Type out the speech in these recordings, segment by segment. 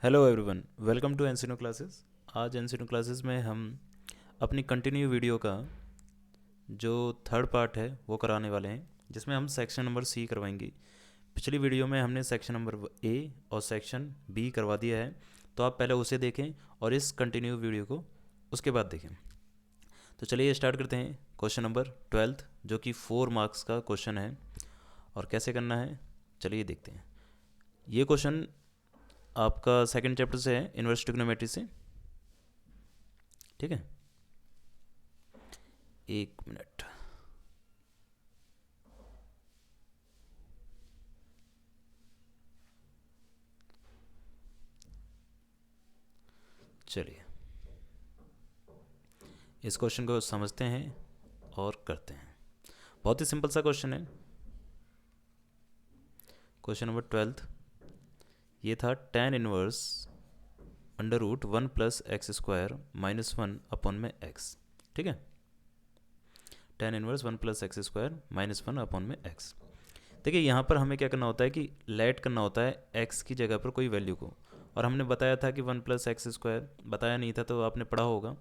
Hello everyone, welcome to एनसीनो classes. आज एनसीनो क्लासेस में हम अपनी कंटिन्यू वीडियो का जो थर्ड पार्ट है वो कराने वाले हैं, जिसमें हम सेक्शन नंबर सी करवाएंगे। पिछली वीडियो में हमने सेक्शन नंबर ए और सेक्शन बी करवा दिया है, तो आप पहले उसे देखें और इस कंटिन्यू वीडियो को उसके बाद देखें। तो चलिए स्टार्ट करते हैं। क्वेश्चन नंबर 12 जो कि 4 मार्क्स का क्वेश्चन है, और कैसे करना है चलिए देखते हैं। ये क्वेश्चन आपका सेकंड चैप्टर से है, इन्वर्स ट्रिग्नोमेट्री से। ठीक है, एक मिनट। चलिए इस क्वेश्चन को समझते हैं और करते हैं। बहुत ही सिंपल सा क्वेश्चन है। क्वेश्चन नंबर 12 ये था tan inverse under root 1 plus x square minus 1 upon में एक्स। ठीक है, tan inverse 1 plus x square minus 1 upon में एक्स। देखिए यहाँ पर हमें क्या करना होता है कि लेट करना होता है एक्स की जगह पर कोई वैल्यू को, और हमने बताया था कि 1 प्लस एक्स स्क्वायर, बताया नहीं था तो आपने पढ़ा होगा।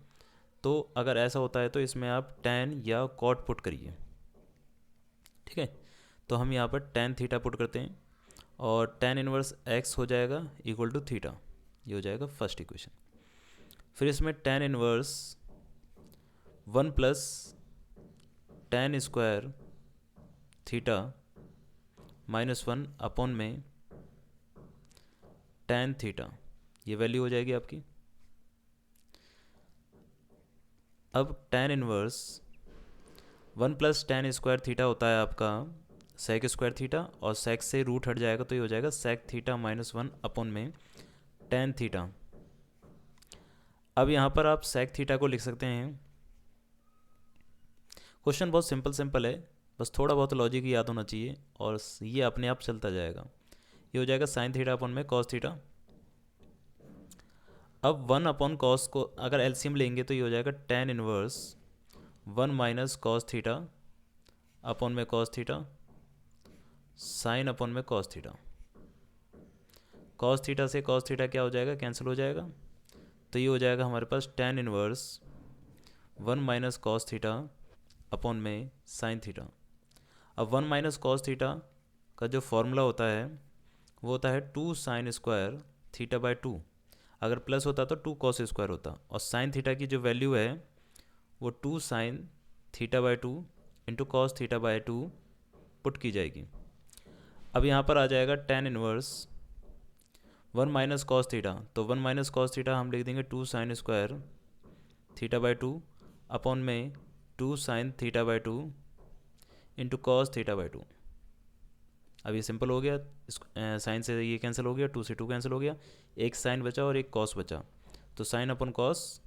तो अगर ऐसा होता है तो इसमें आप tan या cot पुट करिए। ठीक है, तो हम यहाँ पर tan थीटा पुट करते हैं और tan इनवर्स x हो जाएगा इक्वल टू थीटा। ये हो जाएगा फर्स्ट इक्वेशन। फिर इसमें tan inverse 1 plus tan square theta minus 1 upon में tan थीटा, ये वैल्यू हो जाएगी आपकी। अब tan inverse 1 plus tan square theta होता है आपका सेक स्क्वायर थीटा, और सेक से रूट हट जाएगा तो ये हो जाएगा सेक थीटा माइनस 1 अपॉन में tan थीटा। अब यहाँ पर आप सेक थीटा को लिख सकते हैं। क्वेश्चन बहुत सिंपल सिंपल है, बस थोड़ा बहुत लॉजिक याद होना चाहिए और ये अपने आप चलता जाएगा। ये हो जाएगा साइन थीटा अपॉन में कॉस थीटा। अब 1 अपॉन कॉस को अगर एलसीएम लेंगे तो ये हो जाएगा tan inverse 1 minus cos theta upon में कॉस थीटा साइन अपॉन में कॉस थीटा। कॉस थीटा से कॉस थीटा क्या हो जाएगा, कैंसिल हो जाएगा। तो ये हो जाएगा हमारे पास tan inverse 1 minus cos theta upon में साइन थीटा। अब 1 माइनस कॉस थीटा का जो फॉर्मूला होता है वो होता है 2 साइन स्क्वायर थीटा बाई 2। अगर प्लस होता तो 2 कॉस स्क्वायर होता, और साइन थीटा की जो वैल्यू है वो 2 sine theta by 2 into cos theta by 2 put की जाएगी। अब यहाँ पर आ जाएगा tan inverse 1 minus cos theta, तो 1 माइनस कॉस थीटा हम लिख देंगे 2 sine square theta by 2 upon में 2 sine theta by 2 into cos theta by 2। अब ये सिंपल हो गया, साइन से ये कैंसिल हो गया, 2 से 2 कैंसिल हो गया, एक साइन बचा और एक कॉस बचा, तो sine upon cos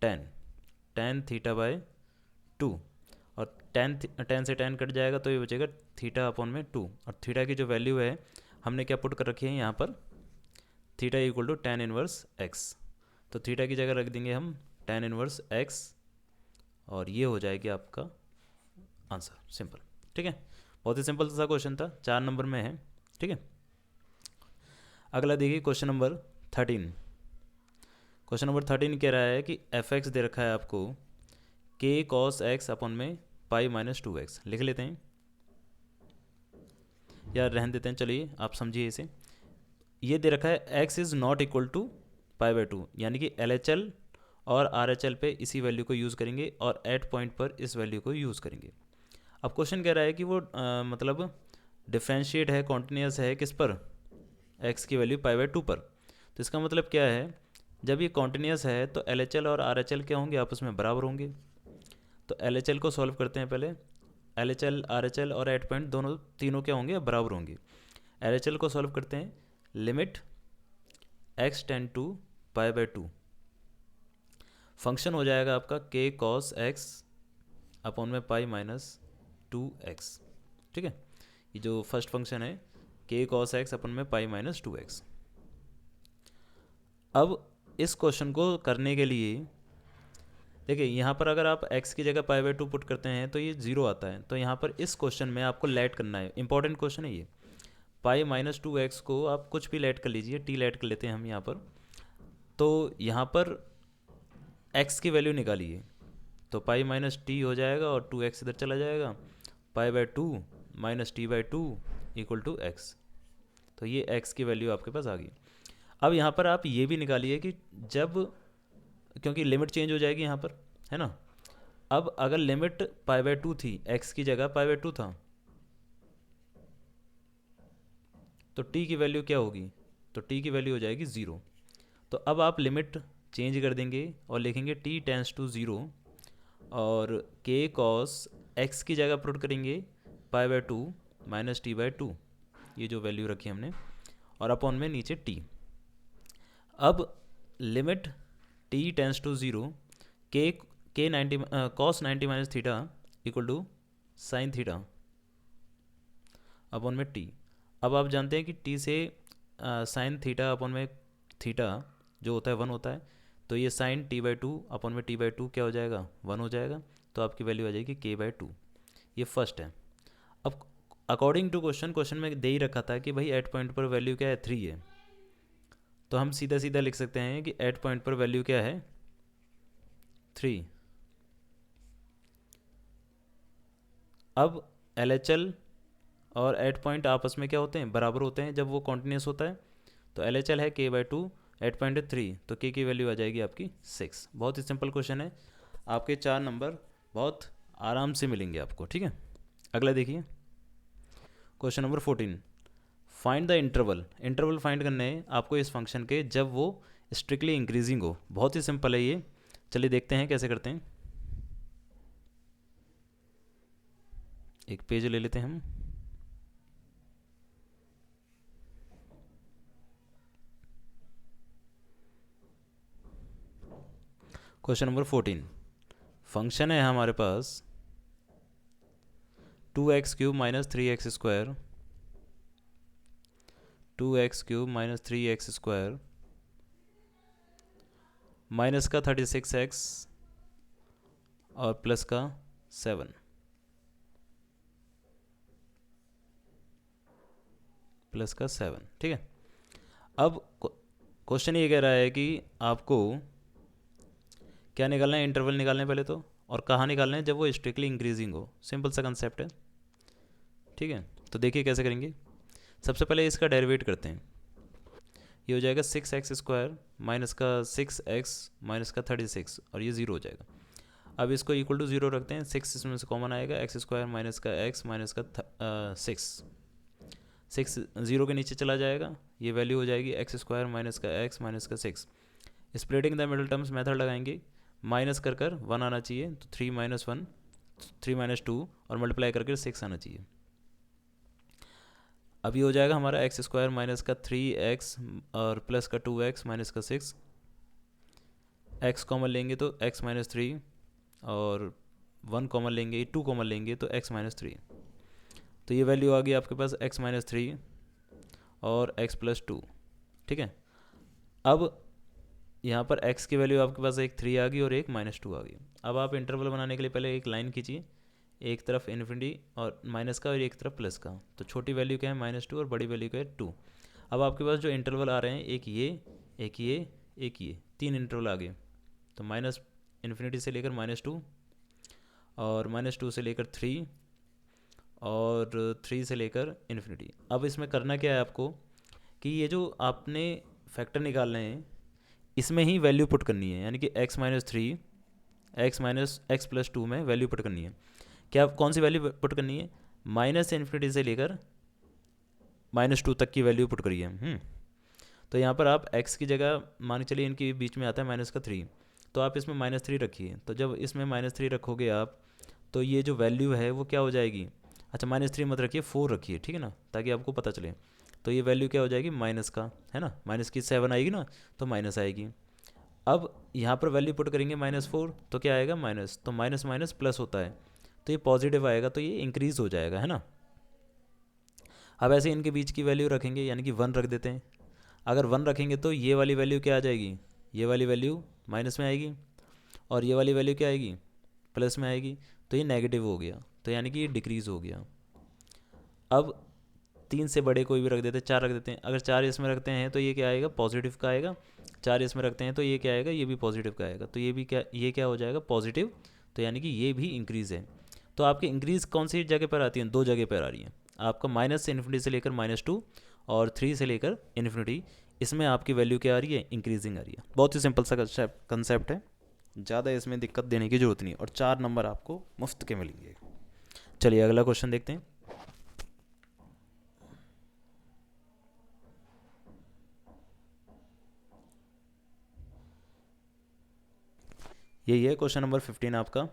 tan theta by 2, और tan से tan कट जाएगा तो ये बचेगा थीटा अपॉन में 2, और थीटा की जो वैल्यू है हमने क्या पुट कर रखी है यहाँ पर, theta equal to tan inverse x। तो थीटा की जगह रख देंगे हम tan इनवर्स x, और ये हो जाएगी आपका आंसर। सिंपल, ठीक है, बहुत ही सिंपल सा क्वेश्चन था, 4 नंबर में है। ठीक है, अगला देखिए क्वेश्चन नंबर 13। क्वेश्चन नंबर 13 कह रहा है कि एफ एक्स दे रखा है आपको के कॉस एक्स अपन में पाई माइनस 2x। लिख लेते हैं या रहने देते हैं, चलिए आप समझिए इसे। ये दे रखा है x is not equal to pi by 2, यानी कि LHL और RHL पे इसी वैल्यू को यूज़ करेंगे और एट पॉइंट पर इस वैल्यू को यूज़ करेंगे। अब क्वेश्चन कह रहा है कि वो मतलब डिफ्रेंशिएट है, कॉन्टिन्यूस है किस पर, x की वैल्यू पाई बाई 2 पर। तो इसका मतलब क्या है, जब ये कॉन्टिन्यूस है तो LHL और RHL क्या होंगे, आपस में बराबर होंगे। तो LHL को सॉल्व करते हैं पहले। LHL RHL और एट पॉइंट दोनों तीनों क्या होंगे, बराबर होंगे। LHL को सॉल्व करते हैं, limit x tend to pi by 2, function हो जाएगा आपका k कॉस x अपॉन में पाई माइनस 2x। ठीक है, ये जो फर्स्ट फंक्शन है k कॉस x अपन में पाई माइनस 2x। अब इस क्वेश्चन को करने के लिए देखिए यहाँ पर अगर आप x की जगह पाई बाई 2 पुट करते हैं तो ये 0 आता है। तो यहाँ पर इस क्वेश्चन में आपको लेट करना है, इंपॉर्टेंट क्वेश्चन है ये। पाई माइनस 2x को आप कुछ भी लेट कर लीजिए, टी लेट कर लेते हैं हम यहाँ पर। तो यहाँ पर x की वैल्यू निकालिए, तो पाई माइनस टी हो जाएगा और 2x इधर चला जाएगा, pi by 2 minus t by 2 equal to x. तो ये x की वैल्यू आपके पास आ गई। अब यहाँ पर आप ये भी निकालिए कि जब, क्योंकि लिमिट चेंज हो जाएगी यहाँ पर, है ना। अब अगर लिमिट पाई बाय 2 थी, x की जगह पाई बाय 2 था, तो t की वैल्यू क्या होगी, तो t की वैल्यू हो जाएगी 0। तो अब आप लिमिट चेंज कर देंगे और लिखेंगे t टेंस टू 0 और k कॉस x की जगह पुट करेंगे pi by 2 minus t by 2, ये जो वैल्यू रखी हमने, और अपॉन में नीचे t। अब limit t tends to 0 k 90 cos 90 minus theta equal to sine theta upon में t। अब आप जानते हैं कि t से साइन थीटा अपॉन में थीटा जो होता है 1 होता है, तो ये साइन t बाई 2 अपॉन में t बाई 2 क्या हो जाएगा, 1 हो जाएगा। तो आपकी वैल्यू आ जाएगी k बाई 2। ये फर्स्ट है। अब अकॉर्डिंग टू क्वेश्चन में दे ही रखा था कि भाई एट पॉइंट पर वैल्यू क्या है, 3 है, तो हम सीधा सीधा लिख सकते हैं कि एट पॉइंट पर वैल्यू क्या है, 3। अब LHL और एट पॉइंट आपस में क्या होते हैं, बराबर होते हैं जब वो कॉन्टिन्यूस होता है। तो LHL है k बाई 2, एट पॉइंट 3, तो k की वैल्यू आ जाएगी आपकी 6। बहुत ही सिंपल क्वेश्चन है, आपके 4 नंबर बहुत आराम से मिलेंगे आपको, ठीक है। अगला देखिए question number 14, find the interval. Interval find करने हैं आपको इस फंक्शन के जब वो स्ट्रिक्टली इंक्रीजिंग हो। बहुत ही सिंपल है ये, चलिए देखते हैं कैसे करते हैं। एक पेज ले लेते हैं हम। क्वेश्चन नंबर 14, फंक्शन है हमारे पास 2x³ minus 3x² 2x³ minus 3x² minus का 36x और प्लस का 7, प्लस का 7, ठीक है। अब क्वेश्चन ये कह रहा है कि आपको क्या निकालना है, इंटरवल निकालना है पहले तो, और कहाँ निकालना है, जब वो स्ट्रिक्टली इंक्रीजिंग हो। सिंपल सा कंसेप्ट है, ठीक है। तो देखिए कैसे करेंगे। सबसे पहले इसका डेरिवेट करते हैं। ये हो जाएगा 6x² माइनस का 6x माइनस का 36 और ये 0 हो जाएगा। अब इसको इक्वल टू 0 रखते हैं, 6 इसमें से कॉमन आएगा, x² माइनस का x माइनस का 6 0 के नीचे चला जाएगा, ये वैल्यू हो जाएगी x² माइनस का x माइनस का 6। Splitting the middle terms method लगाएंगे, माइनस कर 1 आना चाहिए, तो 3 माइनस 1 3 माइनस 2 और मल्टीप्लाई करके 6 आना चाहिए। अब ये हो जाएगा हमारा x² माइनस का 3x और प्लस का 2x माइनस का 6, x कॉमन लेंगे तो x माइनस 3 और 1 कॉमन लेंगे, 2 कॉमन लेंगे तो x माइनस 3। तो ये वैल्यू आ गई आपके पास x माइनस 3 और x प्लस 2, ठीक है। अब यहाँ पर x की वैल्यू आपके पास एक 3 आ गई और एक माइनस 2 आ गई। अब आप इंटरवल बनाने के लिए पहले एक लाइन खींचिए, एक तरफ इन्फिनिटी और माइनस का और एक तरफ प्लस का। तो छोटी वैल्यू क्या है, -2 और बड़ी वैल्यू क्या है, 2। अब आपके पास जो इंटरवल आ रहे हैं, एक ये एक ये एक ये, 3 इंटरवल आ गए। तो माइनस इन्फिनिटी से लेकर -2 और -2 से लेकर 3 और 3 से लेकर इन्फिनिटी। अब इसमें करना क्या है आपको कि ये जो आपने फैक्टर निकालने हैं इसमें ही वैल्यू पुट करनी है, यानी कि x minus 3 x minus x plus 2 में वैल्यू पुट करनी है। क्या कौन सी वैल्यू पुट करनी है, माइनस इन्फिनिटी से लेकर -2 तक की वैल्यू पुट करिए। तो यहाँ पर आप x की जगह मान के चलिए इनके बीच में आता है माइनस का 3, तो आप इसमें -3 रखिए। तो जब इसमें -3 रखोगे आप, तो ये जो वैल्यू है वो क्या हो जाएगी, अच्छा -3 मत रखिए, 4 रखिए, ठीक है ना, ताकि आपको पता चले। तो ये वैल्यू क्या हो जाएगी, माइनस का, है ना, माइनस की 7 आएगी ना, तो माइनस आएगी। अब यहाँ पर वैल्यू पुट करेंगे -4, तो क्या आएगा, माइनस। तो माइनस माइनस प्लस होता है, तो ये पॉजिटिव आएगा, तो ये इंक्रीज़ हो जाएगा, है ना। अब ऐसे इनके बीच की वैल्यू रखेंगे, यानी कि 1 रख देते हैं। अगर 1 रखेंगे तो ये वाली वैल्यू क्या आ जाएगी, ये वाली वैल्यू माइनस में आएगी और ये वाली वैल्यू क्या आएगी, प्लस में आएगी। तो ये नेगेटिव हो गया, तो यानी कि ये डिक्रीज़ हो गया। अब 3 से बड़े कोई भी रख देते हैं, 4 रख देते हैं। अगर 4 इसमें रखते हैं तो ये क्या आएगा, पॉजिटिव का आएगा। 4 इसमें रखते हैं तो ये क्या आएगा, ये भी पॉजिटिव का आएगा। तो ये क्या हो जाएगा, पॉजिटिव। तो यानी कि ये भी इंक्रीज़ है। तो आपकी इंक्रीज़ कौन सी जगह पर आती है, 2 जगह पर आ रही है। आपका माइनस से इन्फिनिटी से लेकर -2 और 3 से लेकर इन्फिनिटी, इसमें आपकी वैल्यू क्या आ रही है, इंक्रीजिंग आ रही है। बहुत ही सिंपल सा कंसेप्ट है, ज़्यादा इसमें दिक्कत देने की जरूरत नहीं है, और 4 नंबर आपको मुफ्त के मिलेंगे। चलिए अगला क्वेश्चन देखते हैं। यही है क्वेश्चन नंबर 15 आपका।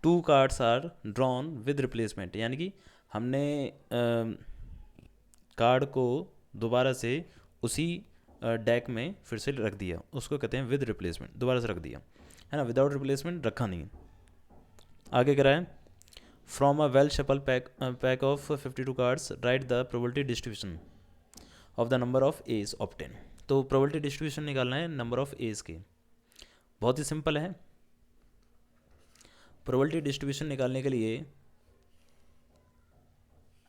2 cards are drawn with replacement, यानी कि हमने कार्ड को दोबारा से उसी डेक में फिर से रख दिया, उसको कहते हैं विद रिप्लेसमेंट, दोबारा से रख दिया, है ना। विदाउट रिप्लेसमेंट रखा नहीं है। आगे कह रहा है, from a well shuffle pack of 52 cards write the probability distribution of the number of aces obtain. तो प्रोबेबिलिटी डिस्ट्रीब्यूशन निकालना है नंबर ऑफ एज के। बहुत ही सिंपल है। प्रोबेबिलिटी डिस्ट्रीब्यूशन निकालने के लिए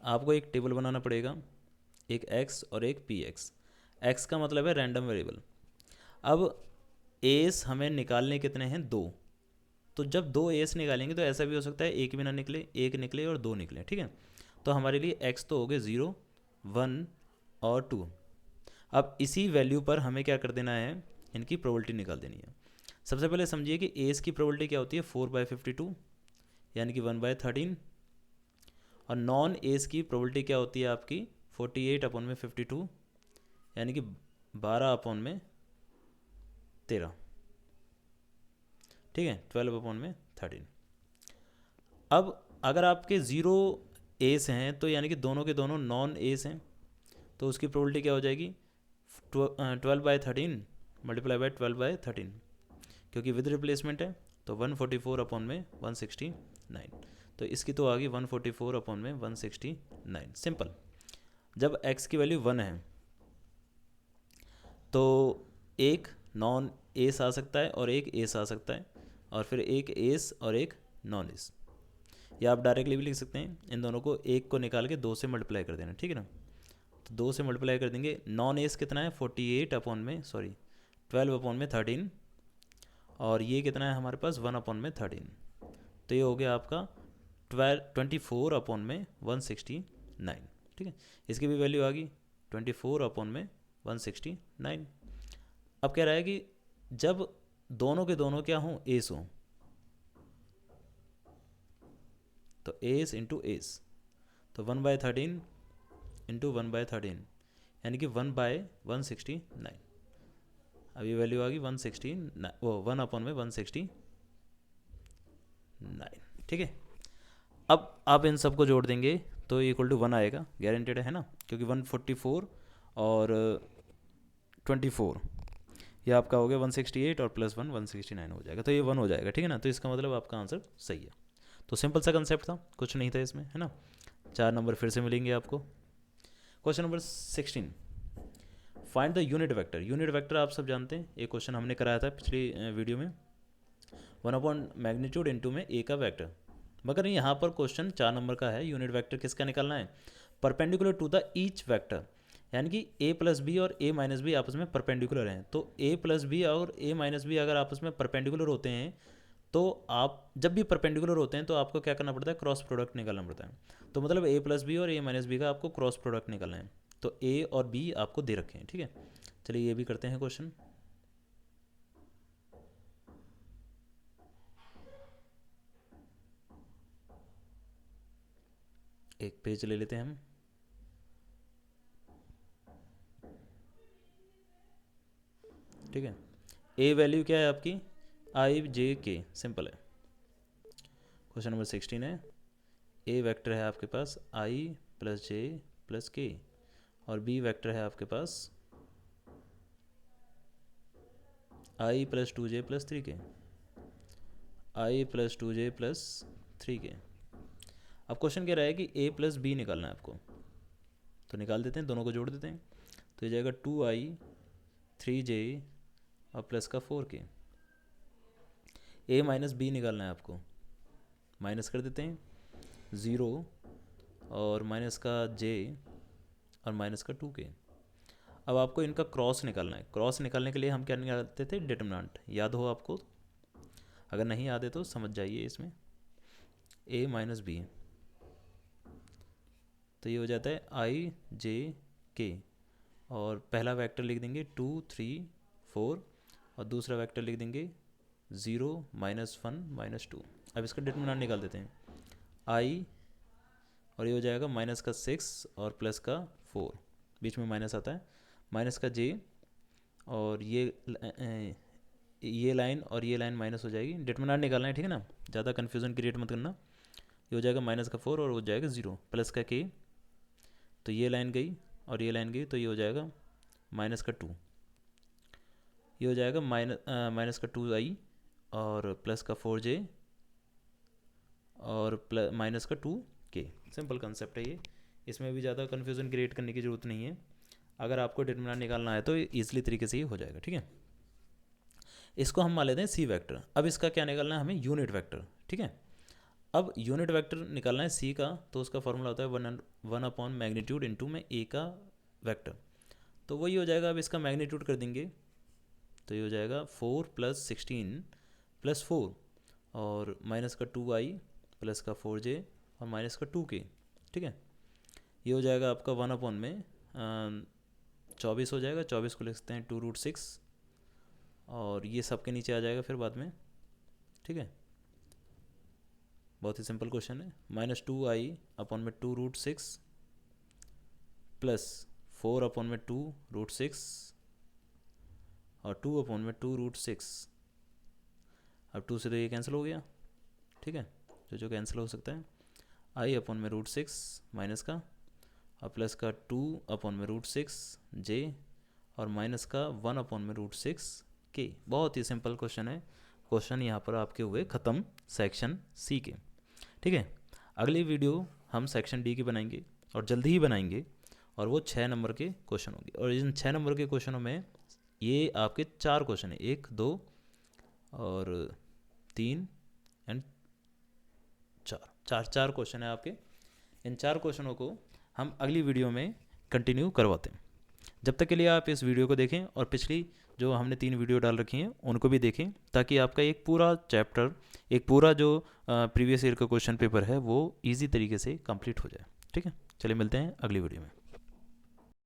आपको एक टेबल बनाना पड़ेगा, एक एक्स और एक पी एक्स। एक्स का मतलब है रैंडम वेरिएबल। अब एस हमें निकालने कितने हैं, 2। तो जब 2 एस निकालेंगे तो ऐसा भी हो सकता है एक भी ना निकले, एक निकले और 2 निकले, ठीक है। तो हमारे लिए एक्स तो हो गए 0, 1 और 2। अब इसी वैल्यू पर हमें क्या कर देना है, इनकी प्रोबेबिलिटी निकाल देनी है। सबसे पहले समझिए कि एस की प्रोबेबिलिटी क्या होती है, 4/52 यानी कि 1/13। और नॉन एस की प्रोबेबिलिटी क्या होती है आपकी, 48/52 यानी कि 12/13, ठीक है, 12/13। अब अगर आपके 0 एस हैं तो यानी कि दोनों के दोनों नॉन एस हैं, तो उसकी प्रोबेबिलिटी क्या हो जाएगी, 12/13 मल्टीप्लाई बाय 12/13, क्योंकि विद रिप्लेसमेंट है तो 144/169। तो इसकी तो आ गई 144/169। सिंपल। जब x की वैल्यू 1 है तो एक नॉन एस आ सकता है और एक एस आ सकता है, और फिर एक एस और एक नॉन एस। या आप डायरेक्टली भी लिख सकते हैं, इन दोनों को एक को निकाल के 2 से मल्टीप्लाई कर देना, ठीक है ना। तो 2 से मल्टीप्लाई कर देंगे। नॉन एस कितना है, 12/13, और ये कितना है हमारे पास, 1/13। तो ये हो गया आपका 24/169, ठीक है। इसकी भी वैल्यू आ गई 24/169। अब कह रहा है कि जब दोनों के दोनों क्या हों, एस हों, तो एस इंटू एस, तो 1/13 इंटू 1/13 यानी कि 1/169। अब ये वैल्यू आ गई 169, वो 1/169, ठीक है। अब आप इन सबको जोड़ देंगे तो इक्वल टू 1 आएगा, गारंटेड है ना, क्योंकि 144 और 24, ये आपका हो गया 168 और +1 169 हो जाएगा। तो ये 1 हो जाएगा, ठीक है ना। तो इसका मतलब आपका आंसर सही है। तो सिंपल सा कंसेप्ट था, कुछ नहीं था इसमें, है ना। 4 नंबर फिर से मिलेंगे आपको। Question number 16, find the unit vector. Unit vector आप सब जानते हैं, एक क्वेश्चन हमने कराया था पिछली वीडियो में, 1/मैग्नीट्यूड इंटू में ए का वेक्टर। मगर यहाँ पर क्वेश्चन 4 नंबर का है, यूनिट वेक्टर किसका निकालना है, perpendicular to the each vector, यानी कि a प्लस बी और a माइनस बी आपस में परपेंडिकुलर हैं। तो a प्लस बी और a माइनस बी अगर आपस में परपेंडिकुलर होते हैं, तो आप जब भी परपेंडिकुलर होते हैं तो आपको क्या करना पड़ता है, क्रॉस प्रोडक्ट निकालना पड़ता है। तो मतलब a प्लस बी और a माइनस बी का आपको क्रॉस प्रोडक्ट निकालना है। तो a और b आपको दे रखे हैं, ठीक है। चलिए ये भी करते हैं क्वेश्चन। एक पेज ले लेते हैं हम। ठीक है, ए वैल्यू क्या है आपकी, i/j/k, सिंपल है। क्वेश्चन नंबर 16 है, ए वेक्टर है आपके पास i + j + k, और बी वेक्टर है आपके पास i + 2j + 3k, i + 2j + 3k। अब क्वेश्चन कह रहा है कि a + b निकालना है आपको, तो निकाल देते हैं, दोनों को जोड़ देते हैं। तो ये जाएगा 2i 3j और प्लस का 4k। a - b निकालना है आपको, माइनस कर देते हैं, 0 और माइनस का जे और माइनस का 2k। अब आपको इनका क्रॉस निकालना है। क्रॉस निकालने के लिए हम क्या निकालते थे, डिटर्मिनेंट। याद हो आपको? अगर नहीं याद है तो समझ जाइए इसमें, a माइनस बी, तो ये हो जाता है आई जे के, और पहला वेक्टर लिख देंगे 2 3 4, और दूसरा वेक्टर लिख देंगे 0 -1 -2। अब इसका डिटर्मिनेंट निकाल देते हैं, आई, और ये हो जाएगा माइनस का 6 और प्लस का 4, बीच में माइनस आता है, माइनस का जे, और ये लाइन और ये लाइन माइनस हो जाएगी। डिटर्मिनेंट निकालना है, ठीक है ना, ज़्यादा कन्फ्यूज़न क्रिएट मत करना। ये हो जाएगा माइनस का 4 और हो जाएगा 0, प्लस का के, तो ये लाइन गई और ये लाइन गई, तो ये हो जाएगा माइनस का 2। ये हो जाएगा माइनस का 2i और प्लस का 4j और माइनस का 2k। सिंपल कंसेप्ट है ये, इसमें भी ज़्यादा कन्फ्यूज़न क्रिएट करने की ज़रूरत नहीं है। अगर आपको डिटर्मिनेंट निकालना है तो ईजिली तरीके से ही हो जाएगा, ठीक है। इसको हम मान लेते हैं सी वेक्टर। अब इसका क्या निकालना है हमें, यूनिट वेक्टर, ठीक है। अब यूनिट वेक्टर निकालना है सी का, तो उसका फॉर्मूला होता है 1 मैग्नीट्यूड इंटू में ए का वेक्टर, तो वही हो जाएगा। अब इसका मैग्नीट्यूड कर देंगे, तो ये हो जाएगा 4 + 16 + 4 और माइनस का 2i प्लस का 4j और माइनस का 2k, ठीक है। ये हो जाएगा आपका 1 में 24 हो जाएगा। 24 को लिख सकते हैं 2√6, और ये सब के नीचे आ जाएगा फिर बाद में, ठीक है। बहुत ही सिंपल क्वेश्चन है। -2i में 2√6 प्लस 4 में 2√6 और 2 में 2√6। अब 2 से तो ये कैंसिल हो गया, ठीक है, जो कैंसिल हो सकता है। i में √6 माइनस का, और प्लस का 2 में √6 j और माइनस का 1 में √6 k। बहुत ही सिंपल क्वेश्चन है। क्वेश्चन यहाँ पर आपके हुए ख़त्म सेक्शन सी के, ठीक है। अगली वीडियो हम सेक्शन डी की बनाएंगे और जल्दी ही बनाएंगे, और वो 6 नंबर के क्वेश्चन होंगे। और इन 6 नंबर के क्वेश्चनों में ये आपके 4 क्वेश्चन हैं, 1 2 और 3 एंड 4 क्वेश्चन है आपके। इन 4 क्वेश्चनों को हम अगली वीडियो में कंटिन्यू करवाते हैं। जब तक के लिए आप इस वीडियो को देखें और पिछली जो हमने 3 वीडियो डाल रखी हैं उनको भी देखें, ताकि आपका एक पूरा चैप्टर, एक पूरा जो प्रीवियस ईयर का क्वेश्चन पेपर है वो इजी तरीके से कंप्लीट हो जाए, ठीक है। चलिए मिलते हैं अगली वीडियो में।